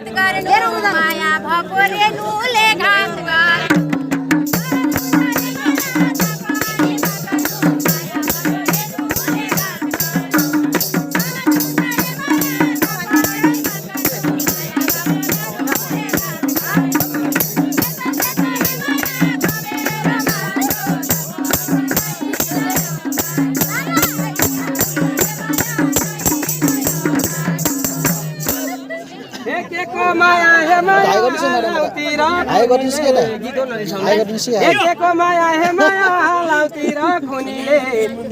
माया भकोरेलुले घात गर माया हे माया लाउतिर खुनीले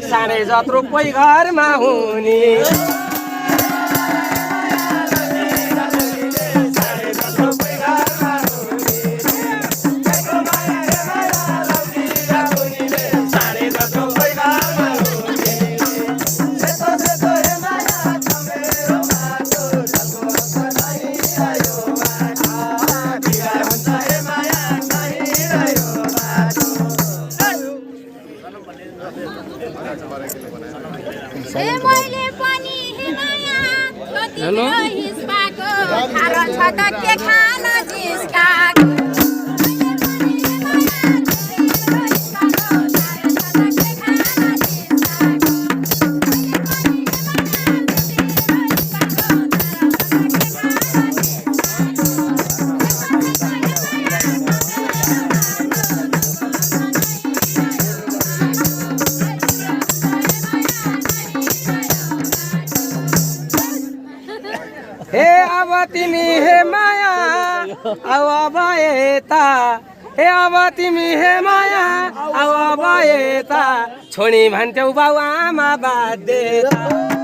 साँढे जत्रो कोही घरमा हुने तिमी हे माया अब यता हे अब तिमी हे माया अब यता छोडी भन्थ्यौ बाउ आमा बाध्यता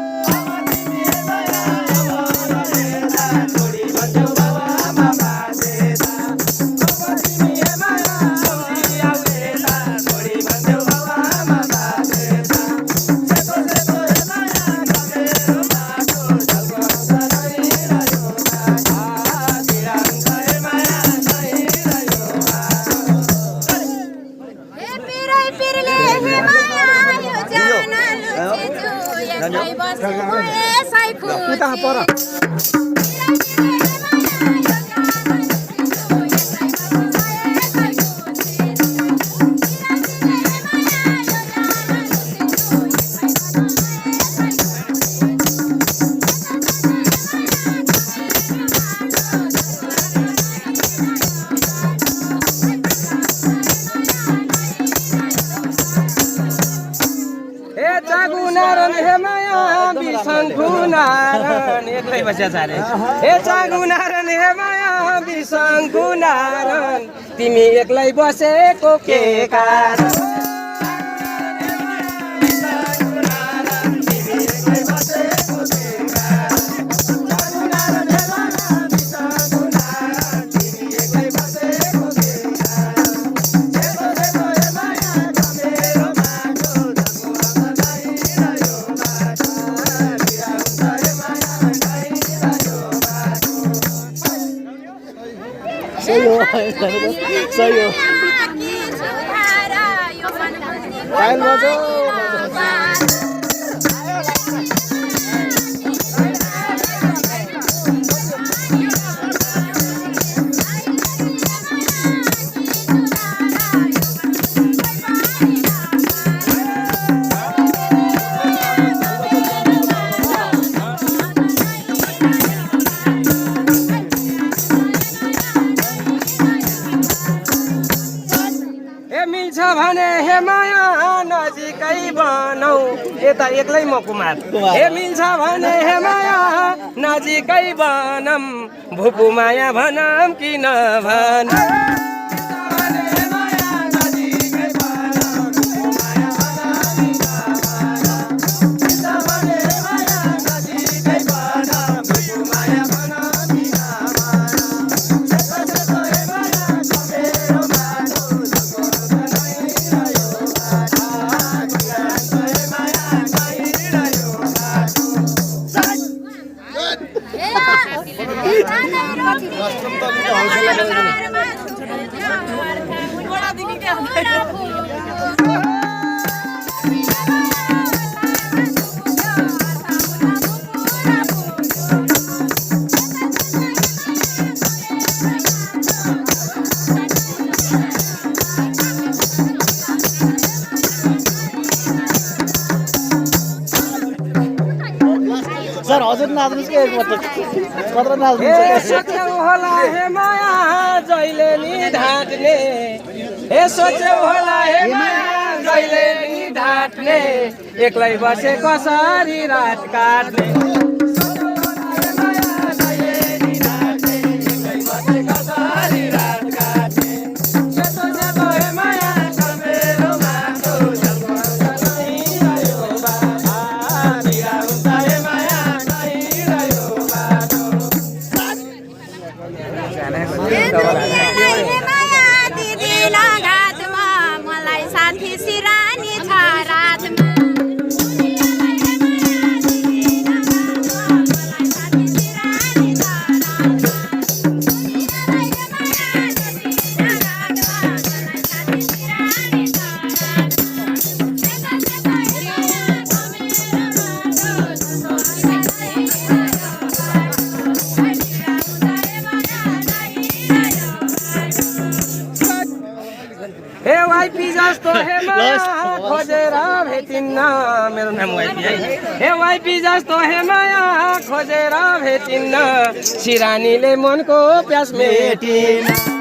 हे चागुनारन हे माया बिसङ्गुनारन तिमी एक्लै बसेको के कारण सही हो भने हे माया नजिकै बनाऊ यता एक्लै म कुमार हे मिल्छ भने हे माया नजिकै बनम भुपु माया भनम कि नभन नाच्नुहोस् कि एकपटक कत्रो नाच्नु ए सोच्यौ होला हे माया जहिले नि ढाँट्ने ए सोच्यौ होला हे माया जहिले नि ढाँट्ने एक्लै बसे कसरी रात काट्ने सोच्यौ होला हे माया जहिले नि ढाँट्ने एक्लै बसे कसरी रात काट्ने सेतो सेतो हे माया छ मेरो माटो झल्मल्छ नै रह्यो बाबा बिरा हुन्छ हे माया नै रह्यो बाटो दिदीला घाटमा मलाई साथी सिरानी छ रातमा हे वाइपी जस्तो हे माया खोजेर भेटिन्न मेरो नाम वाइपी है हे वाइपी जस्तो हे माया खोजेर भेटिन्न सिरानीले मनको प्यास मेटिन्न